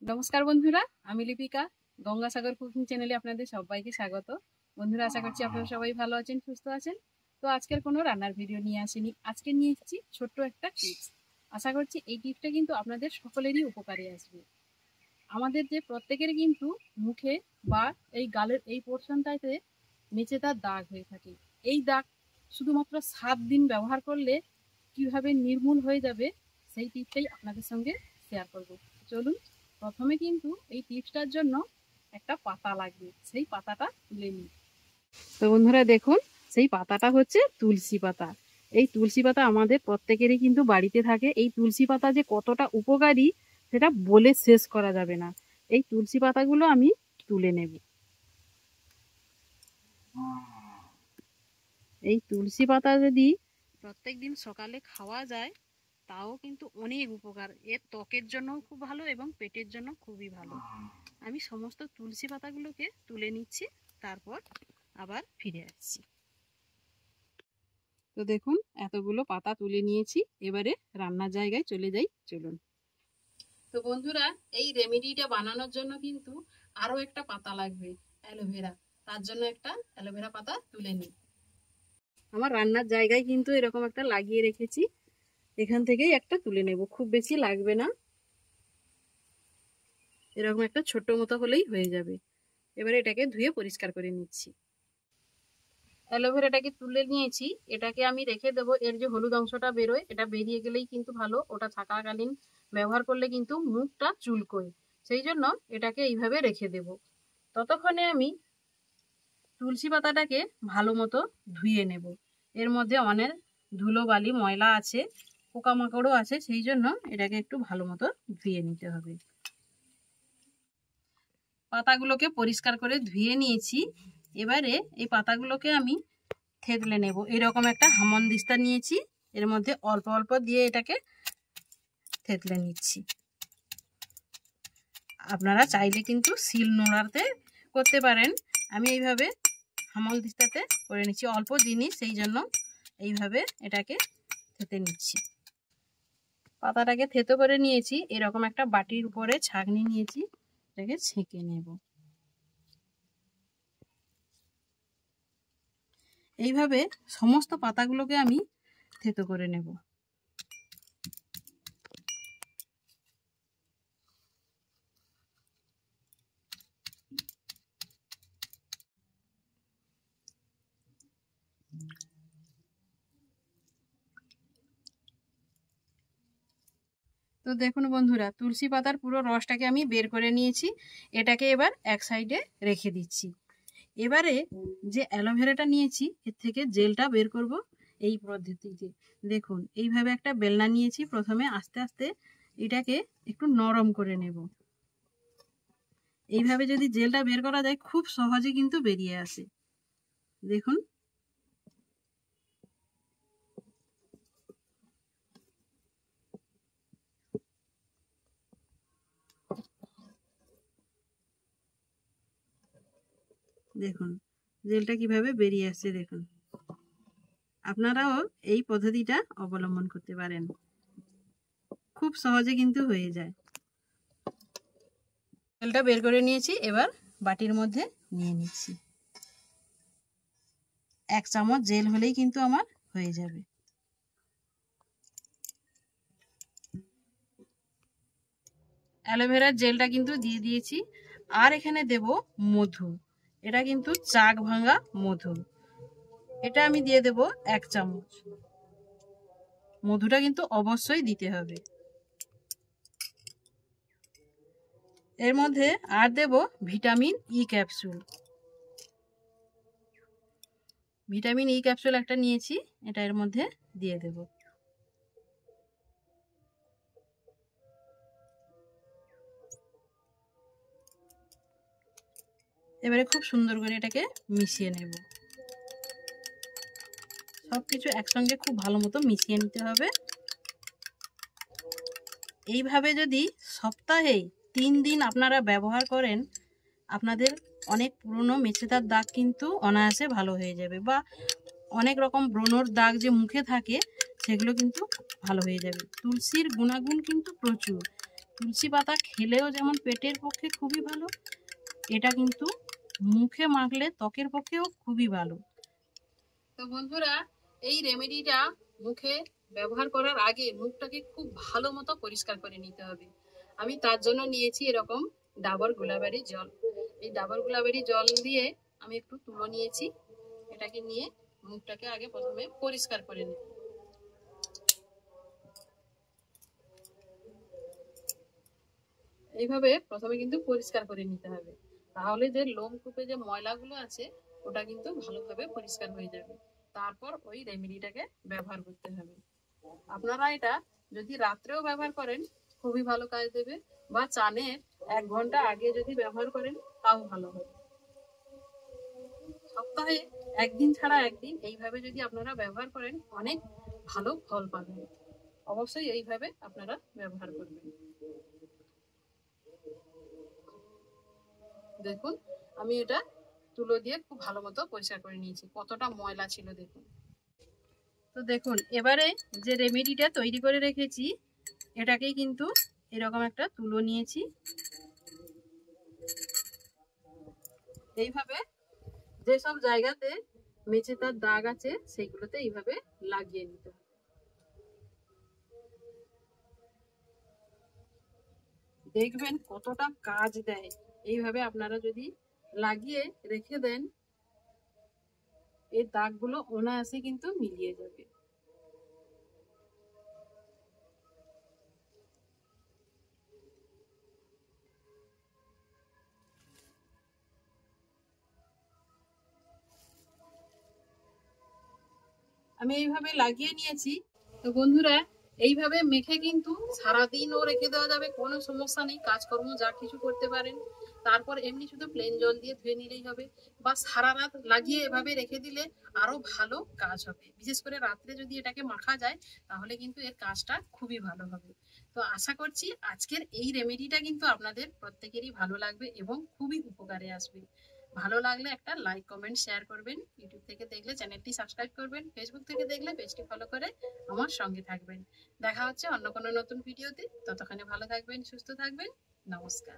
নমস্কার বন্ধুরা, আমি লিপিকা। গঙ্গাসাগর কুকিং চ্যানেলে আপনাদের সবাইকে স্বাগত। বন্ধুরা, আশা করছি আপনারা সবাই ভালো আছেন, সুস্থ আছেন। তো আজকের কোনো রান্নার ভিডিও নিয়ে আসিনি, আজকে নিয়ে এসেছি ছোট্ট একটা টিপস। আশা করছি এই টিপসটা কিন্তু আপনাদের সকলেরই উপকারে আসবে। আমাদের যে প্রত্যেকের কিন্তু মুখে বা এই গালের এই পোর্শনটাতে মেচেদার দাগ হয়ে থাকে। এই দাগ শুধুমাত্র 7 দিন ব্যবহার করলে কিভাবে নির্মূল হয়ে যাবে সেই টিপসটাই আপনাদের সঙ্গে শেয়ার করব। চলুন, প্রথমে কিন্তু এই টিপসটার জন্য একটা পাতা লাগবে, সেই পাতাটা তুলে নিই। তো বন্ধুরা দেখুন, সেই পাতাটা হচ্ছে তুলসী পাতা। এই তুলসী পাতা আমাদের প্রত্যেকেরই কিন্তু বাড়িতে থাকে। এই তুলসী পাতা যে কতটা উপকারী সেটা বলে শেষ করা যাবে না। এই তুলসী পাতাগুলো আমি তুলে নেব। এই তুলসী পাতা যদি প্রত্যেক দিন সকালে খাওয়া যায় তাও কিন্তু অনেক উপকার। এর ত্বকের জন্য খুব ভালো এবং পেটের জন্য খুবই ভালো। আমি সমস্ত তুলসী পাতাগুলোকে তুলে নিচ্ছি, তারপর আবার ফিরে আসছি। তো দেখুন, এতগুলো পাতা তুলে নিয়েছি, এবারে রান্নার জায়গায় চলে যাই, চলুন। তো বন্ধুরা, এই রেমেডিটা বানানোর জন্য কিন্তু আরও একটা পাতা লাগবে, অ্যালোভেরা। তার জন্য একটা অ্যালোভেরা পাতা তুলে নিই। আমার রান্নার জায়গায় কিন্তু এরকম একটা লাগিয়ে রেখেছি, এখান থেকেই একটা তুলে নেব, খুব বেশি লাগবে না, এরকম একটা ছোট মতো হলেই হয়ে যাবে। এবারে এটাকে ধুয়ে পরিষ্কার করে নিচ্ছি। অ্যালোভেরাটাকে তুলে নিয়েছি, এটাকে আমি রেখে দেবো। এর যে হলুদ অংশটা বেরোয় এটা বেরিয়ে গেলেই কিন্তু ভালো, ওটা থাকাকালীন ব্যবহার করলে কিন্তু মুখটা চুলকোয়, সেই জন্য এটাকে এইভাবে রেখে দেব। ততক্ষণে আমি তুলসী পাতাটাকে ভালো মতো ধুয়ে নেব। এর মধ্যে অনেক ধুলোবালি ময়লা আছে, পোকামাকড়ও আছে, সেই জন্য এটাকে একটু ভালো মতো ধুয়ে নিতে হবে। পাতাগুলোকে পরিষ্কার করে ধুয়ে নিয়েছি, এবারে এই পাতাগুলোকে আমি থেতলে নেব। এরকম একটা হামনদিস্তা নিয়েছি, এর মধ্যে অল্প অল্প দিয়ে এটাকে থেতলে নিচ্ছি। আপনারা চাইলে কিন্তু শিল নোড়াতে করতে পারেন, আমি এইভাবে হামনদিস্তাতে করে নিচ্ছি। অল্প জিনিস, সেই জন্য এইভাবে এটাকে থেতে নিচ্ছি। পাতাটাকে থেতো করে নিয়েছি, এরকম একটা বাটির উপরে ছাঁকনি নিয়েছি, এটাকে ছেঁকে নেব। এইভাবে সমস্ত পাতাগুলোকে আমি থেতো করে নেব। তো দেখুন বন্ধুরা, তুলসী পাতার পুরো রসটাকে আমি বের করে নিয়েছি, এটাকে এবার এক সাইডে রেখে দিচ্ছি। এবারে যে অ্যালোভেরাটা নিয়েছি এর থেকে জেলটা বের করব এই পদ্ধতিতে। দেখুন, এইভাবে একটা বেলনা নিয়েছি, প্রথমে আস্তে আস্তে এটাকে একটু নরম করে নেব। এইভাবে যদি জেলটা বের করা যায় খুব সহজে কিন্তু বেরিয়ে আসে। দেখুন, দেখুন জেলটা কিভাবে বেরিয়ে আসছে। দেখুন, আপনারাও এই পদ্ধতিটা অবলম্বন করতে পারেন, খুব সহজে কিন্তু হয়ে যায়। জেলটা বের করে নিয়েছি, এবার বাটির মধ্যে নিয়ে নিচ্ছি। 1 চামচ জেল হলেই কিন্তু আমার হয়ে যাবে। অ্যালোভেরার জেলটা কিন্তু দিয়ে দিয়েছি, আর এখানে দেব মধু। এটা কিন্তু চাক ভাঙা মধু, এটা আমি দিয়ে দেব 1 চামচ। মধুটা কিন্তু অবশ্যই দিতে হবে। এর মধ্যে আর দেব vitamin E capsule. Vitamin E capsule একটা নিয়েছি, এটা এর মধ্যে দিয়ে দেব। এবারে খুব সুন্দর করে এটাকে মিশিয়ে নেব। সবকিছু একসঙ্গে খুব ভালো মতো মিশিয়ে নিতে হবে। এইভাবে যদি সপ্তাহে 3 দিন আপনারা ব্যবহার করেন, আপনাদের অনেক পুরনো মেচেদার দাগ কিন্তু অনায়াসে ভালো হয়ে যাবে, বা অনেক রকম ব্রণর দাগ যে মুখে থাকে সেগুলো কিন্তু ভালো হয়ে যাবে। তুলসীর গুণাগুণ কিন্তু প্রচুর, তুলসী পাতা খেলেও যেমন পেটের পক্ষে খুবই ভালো, এটা কিন্তু মুখে মাখলে ত্বকের পক্ষেও খুবই ভালো। তো বন্ধুরা, এই রেমেডিটা মুখে ব্যবহার করার আগে মুখটাকে খুব ভালো মতো পরিষ্কার করে নিতে হবে। আমি তার জন্য নিয়েছি এরকম ডাবর গুলাবেরি জল। এই ডাবর গুলাবেরি জল দিয়ে আমি একটু তুলো নিয়েছি, এটাকে নিয়ে মুখটাকে আগে প্রথমে পরিষ্কার করে নেব। এইভাবে প্রথমে কিন্তু পরিষ্কার করে নিতে হবে, তাহলে যে লোমকূপে যে ময়লাগুলো আছে ওটা কিন্তু ভালোভাবে পরিষ্কার হয়ে যাবে। তারপর ওই রেমেডিটাকে ব্যবহার করতে হবে। আপনারা এটা যদি রাত্রেও ব্যবহার করেন খুবই ভালো কাজ দেবে, বা চানের 1 ঘন্টা আগে যদি ব্যবহার করেন তাও ভালো হবে। সপ্তাহে 1 দিন ছাড়া 1 দিন এইভাবে যদি আপনারা ব্যবহার করেন অনেক ভালো ফল পাবেন। অবশ্যই এইভাবে আপনারা ব্যবহার করবেন। দেখুন আমি এটা তুলো দিয়ে খুব ভালো মতো পরিষ্কার করে নিয়েছি, কতটা ময়লা ছিল দেখুন। তো দেখুন এবারে যে রেমেডিটা তৈরি করে রেখেছি এটাকেই কিন্তু এরকম একটা তুলো নিয়েছি, এইভাবে যেসব জায়গাতে মেচেদার দাগ আছে সেইগুলোতে এইভাবে লাগিয়ে নিতে হবে। দেখবেন কতটা কাজ দেয়। এইভাবে আপনারা যদি লাগিয়ে রেখে দেন এই দাগগুলো অনায়াসে কিন্তু মিলিয়ে যাবে। আমি এইভাবে লাগিয়ে নিয়েছি। তো বন্ধুরা, এইভাবে মেখে কিন্তু সারাদিনও রেখে দেওয়া যাবে, কোনো সমস্যা নেই, কাজকর্ম যা কিছু করতে পারেন। তারপর এমনি শুধু প্লেন জল দিয়ে ধুয়ে নিলেই হবে, বা সারা রাত লাগিয়ে এভাবে রেখে দিলে আরো ভালো কাজ হবে। বিশেষ করে রাত্রে যদি এটাকে মাখা যায় তাহলে কিন্তু এর কাজটা খুবই ভালো হবে। তো আশা করছি আজকের এই রেমেডিটা কিন্তু আপনাদের প্রত্যেকেরই ভালো লাগবে এবং খুবই উপকারে আসবে। ভালো লাগলে একটা লাইক কমেন্ট শেয়ার করবেন, ইউটিউব থেকে দেখলে চ্যানেলটি সাবস্ক্রাইব করবেন, ফেসবুক থেকে দেখলে পেজটি ফলো করে আমার সঙ্গে থাকবেন। দেখা হচ্ছে অন্য কোনো নতুন ভিডিওতে, ততক্ষণে ভালো থাকবেন, সুস্থ থাকবেন। নমস্কার।